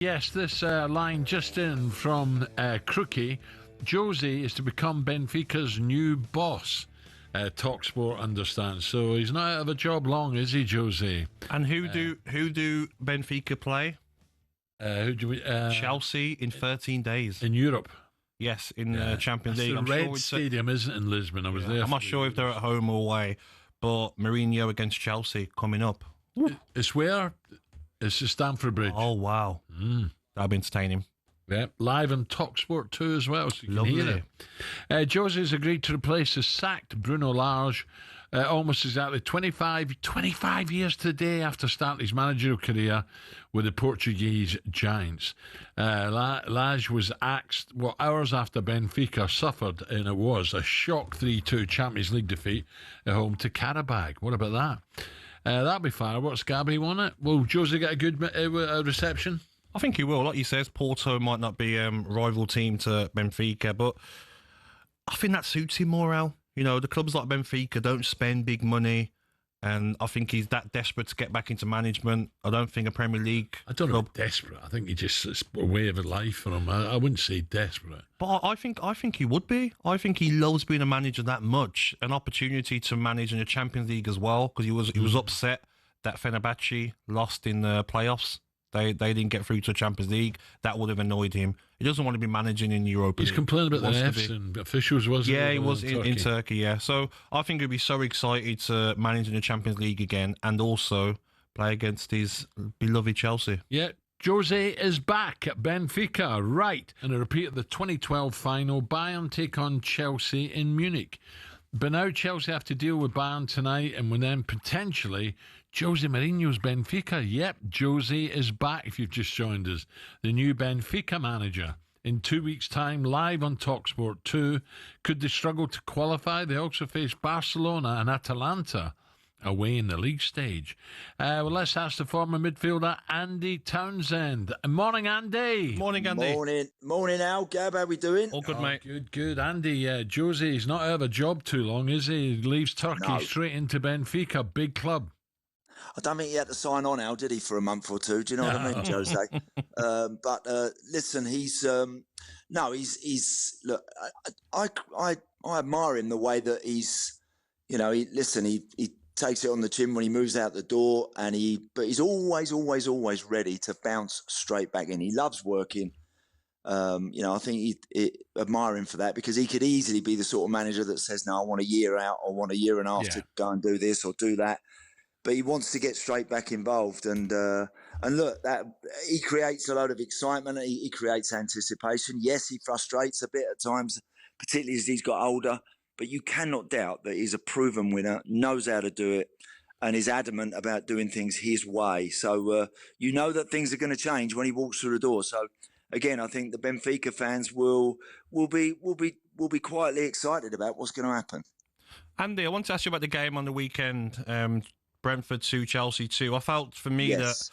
Yes, this line just in from Crookie. Jose is to become Benfica's new boss. talkSPORT understands. So he's not out of a job long, is he, Jose? And who do Benfica play? Who do we? Chelsea in 13 days. In Europe. Yes, in Champions League. The Red Stadium isn't in Lisbon. I was there. I'm not sure if they're at home or away, but Mourinho against Chelsea coming up. It's where? It's the Stamford Bridge. Oh, wow. That'll be entertaining. Yeah, live on talkSPORT 2 as well, so you can hear it. Jose's agreed to replace the sacked Bruno Lage almost exactly 25 years today after starting his managerial career with the Portuguese Giants. Lage was axed hours after Benfica suffered, and it was a shock 3-2 Champions League defeat at home to Karabakh. What about that? That'll be fireworks. Gabby won it. Will Jose get a good reception? I think he will. Like you says, Porto might not be a rival team to Benfica, but I think that suits him more, Al. You know, the clubs like Benfica don't spend big money, and I think he's that desperate to get back into management. I don't think a Premier League club... know desperate. I think it's a way of life for him. I wouldn't say desperate. But I think he would be. I think he loves being a manager that much. An opportunity to manage in the Champions League as well, because he was upset that Fenerbahce lost in the playoffs. They didn't get through to a Champions League. That would have annoyed him. He doesn't want to be managing in Europa. He's complaining about the refs and officials, wasn't he? Yeah, he was in Turkey, yeah. So I think he'd be so excited to manage in the Champions League again and also play against his beloved Chelsea. Yeah, Jose is back at Benfica, right. And a repeat of the 2012 final, Bayern take on Chelsea in Munich. But now Chelsea have to deal with Bayern tonight, and then potentially Jose Mourinho's Benfica. Yep, Jose is back if you've just joined us. The new Benfica manager. In 2 weeks' time, live on talkSPORT 2. Could they struggle to qualify? They also face Barcelona and Atalanta away in the league stage. Well, let's ask the former midfielder, Andy Townsend. Morning, Andy. Morning, Andy. Morning, Al. Gab, how we doing? All good, mate. Good. Andy, Jose, he's not out of a job too long, is he? He leaves Turkey straight into Benfica, big club. I don't think he had to sign on, Al, did he, for a month or two? Do you know what I mean, Jose? But listen, he's look. I admire him the way that he's, you know, he takes it on the chin when he moves out the door, but he's always ready to bounce straight back in. He loves working. You know, I think he admire him for that, because he could easily be the sort of manager that says, "No, I want a year out, or I want a year and a half to go and do this or do that." But he wants to get straight back involved, and look, that he creates a load of excitement. He creates anticipation. Yes, he frustrates a bit at times, particularly as he's got older. But you cannot doubt that he's a proven winner, knows how to do it, and is adamant about doing things his way. So you know that things are going to change when he walks through the door. So again, I think the Benfica fans will be quietly excited about what's going to happen. Andy, I want to ask you about the game on the weekend. Brentford 2, Chelsea 2. I felt for me that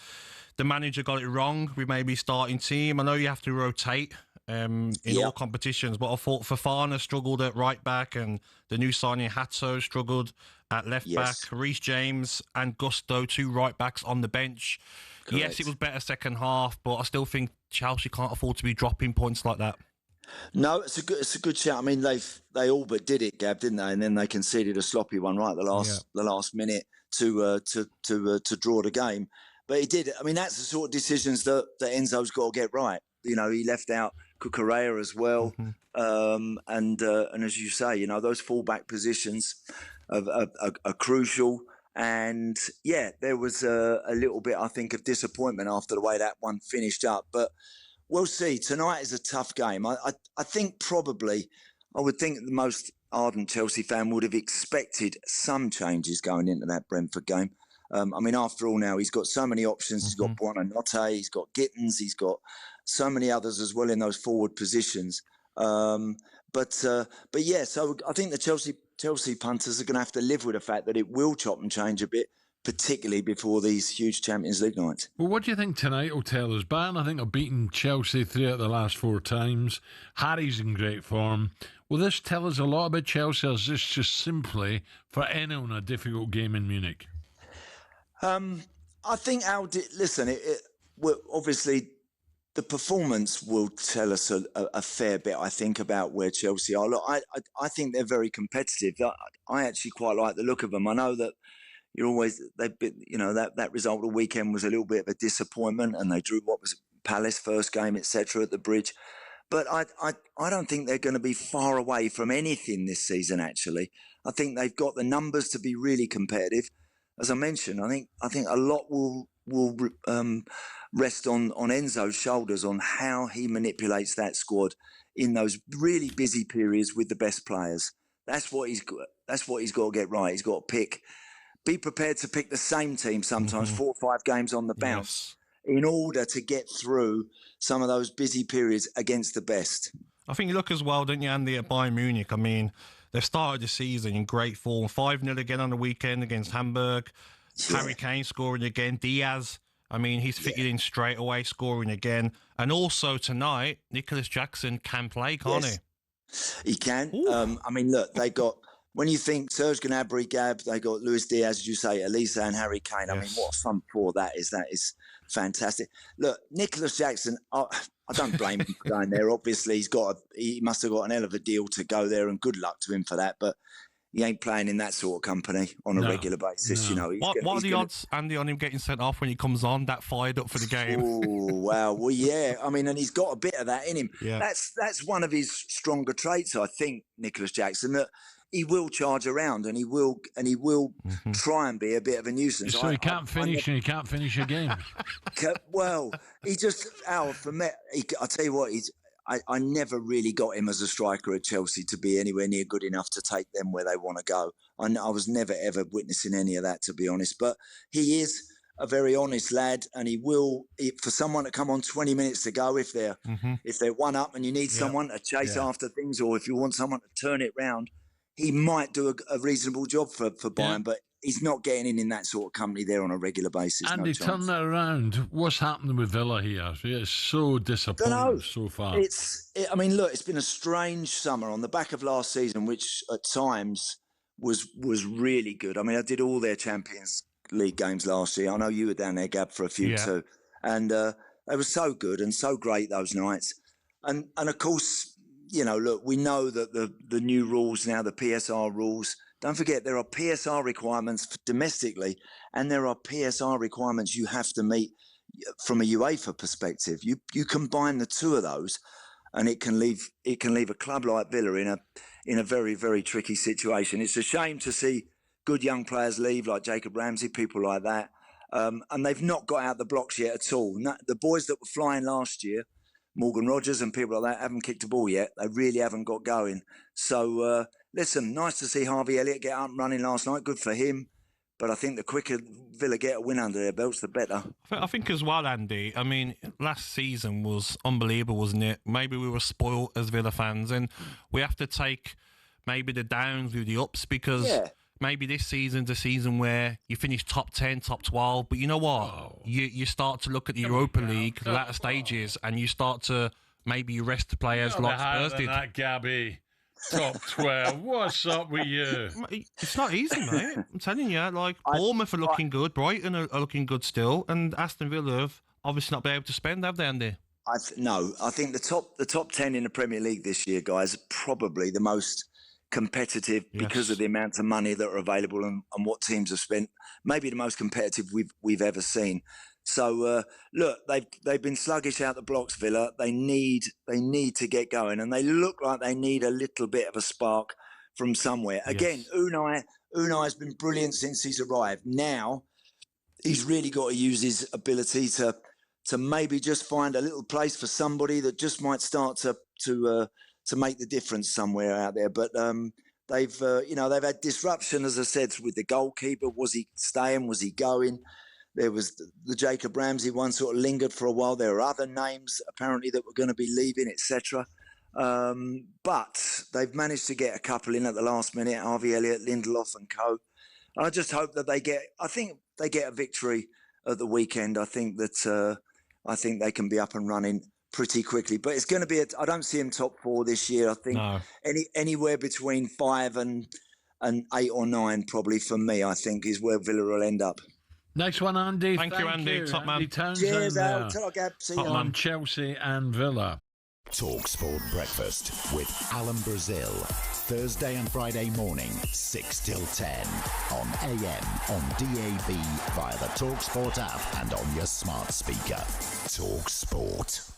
the manager got it wrong with maybe starting team. I know you have to rotate in all competitions, but I thought Fofana struggled at right back, and the new signing Hato struggled at left back. Reece James and Gusto, 2 right backs on the bench. Correct. Yes, it was better second half, but I still think Chelsea can't afford to be dropping points like that. No, it's a good shout. I mean, they all but did it, Gab, didn't they? And then they conceded a sloppy one right at the last minute to draw the game. But he did. I mean, that's the sort of decisions that Enzo's got to get right. You know, he left out Cucurella as well, and as you say, you know, those fullback positions are crucial. And yeah, there was a little bit, I think, of disappointment after the way that one finished up. But we'll see. Tonight is a tough game. I think probably, I would think the most ardent Chelsea fan would have expected some changes going into that Brentford game. I mean, after all, now he's got so many options. He's got Buonanotte, he's got Gittins, he's got so many others as well in those forward positions. But yeah, so I think the Chelsea punters are going to have to live with the fact that it will chop and change a bit, particularly before these huge Champions League nights. Well, what do you think tonight will tell us? Bayern, I think, have beaten Chelsea 3 out of the last 4 times. Harry's in great form. Will this tell us a lot about Chelsea, or is this just simply for anyone a difficult game in Munich? I think listen, obviously the performance will tell us a fair bit, I think, about where Chelsea are. Look, I think they're very competitive. I actually quite like the look of them. I know that they've been, that result of the weekend was a little bit of a disappointment, and they drew what was Palace first game, etc. at the Bridge. But I don't think they're going to be far away from anything this season. Actually, I think they've got the numbers to be really competitive. As I mentioned, I think a lot will rest on Enzo's shoulders on how he manipulates that squad in those really busy periods with the best players. That's what he's got to get right. He's got to be prepared to pick the same team sometimes, 4 or 5 games on the bounce, in order to get through some of those busy periods against the best. I think you look as well, don't you, Andy, at Bayern Munich? I mean, they've started the season in great form. 5-0 again on the weekend against Hamburg. Yeah. Harry Kane scoring again. Diaz, I mean, he's fitted in straight away, scoring again. And also tonight, Nicholas Jackson can play, can't he? He can. I mean, look, they got... When you think Serge Gnabry, Gab, they got Luis Diaz, as you say, Elisa and Harry Kane. I mean, what a front four that is. That is fantastic. Look, Nicholas Jackson, I don't blame him for going there. Obviously, he must have got an hell of a deal to go there, and good luck to him for that. But he ain't playing in that sort of company on a regular basis. No. What are the odds, Andy, on him getting sent off when he comes on, that fired up for the game? Oh, wow. Well, yeah. I mean, and he's got a bit of that in him. Yeah. That's one of his stronger traits, I think, Nicholas Jackson, that he will charge around and he will try and be a bit of a nuisance. So he can't finish and he can't finish a game. Well, he just, for me, I'll tell you what, I never really got him as a striker at Chelsea to be anywhere near good enough to take them where they want to go. I was never, ever witnessing any of that, to be honest. But he is a very honest lad, and for someone to come on 20 minutes to go, if they're one up and you need someone to chase after things, or if you want someone to turn it round, he might do a reasonable job for Bayern, but he's not getting in that sort of company there on a regular basis. Andy, turn that around. What's happening with Villa here? It's so disappointing so far. I mean, look, it's been a strange summer on the back of last season, which at times was really good. I mean, I did all their Champions League games last year. I know you were down there, Gab, for a few too. And they were so good and so great those nights. And of course, look, we know that the new rules now, the PSR rules, don't forget there are PSR requirements domestically, and there are PSR requirements you have to meet from a UEFA perspective. You combine the two of those, and it can leave a club like Villa in a very, very tricky situation. It's a shame to see good young players leave, like Jacob Ramsey, people like that, and they've not got out the blocks yet at all. The boys that were flying last year, Morgan Rogers and people like that, haven't kicked a ball yet. They really haven't got going. So, listen, nice to see Harvey Elliott get up and running last night. Good for him. But I think the quicker Villa get a win under their belts, the better. I think as well, Andy, I mean, last season was unbelievable, wasn't it? Maybe we were spoiled as Villa fans, and we have to take maybe the downs with the ups, because maybe this season's a season where you finish top 10, top 12, but you know what? Oh. You start to look at the Europa League, the latter stages, and you start to maybe rest the players like Spurs did. That, Gabby. Top 12. What's up with you? It's not easy, mate. I'm telling you. Like, Bournemouth are looking good, Brighton are looking good still, and Aston Villa have obviously not been able to spend, have they, Andy? No. I think the top 10 in the Premier League this year, guys, are probably the most competitive because of the amount of money that are available and what teams have spent. Maybe the most competitive we've ever seen. So look, they've been sluggish out the blocks, Villa. They need to get going, and they look like they need a little bit of a spark from somewhere. Again, Unai's been brilliant since he's arrived. Now he's really got to use his ability to maybe just find a little place for somebody that just might start to make the difference somewhere out there. But they've had disruption, as I said, with the goalkeeper. Was he staying? Was he going? There was the Jacob Ramsey one sort of lingered for a while. There are other names apparently that were going to be leaving, etc. But they've managed to get a couple in at the last minute, Harvey Elliott, Lindelof and co. I just hope that they get a victory at the weekend. I think they can be up and running pretty quickly. But it's going to be I don't see them top 4 this year. I think anywhere between 5 and 8 or 9 probably for me, I think, is where Villa will end up. Nice one, Andy. Thank you, Andy. Top man. Andy Townsend. Cheers, Al. Ta-ra, Gab. See you on Chelsea and Villa. talkSPORT Breakfast with Alan Brazil. Thursday and Friday morning, 6 till 10. On AM, on DAB, via the talkSPORT app and on your smart speaker. talkSPORT.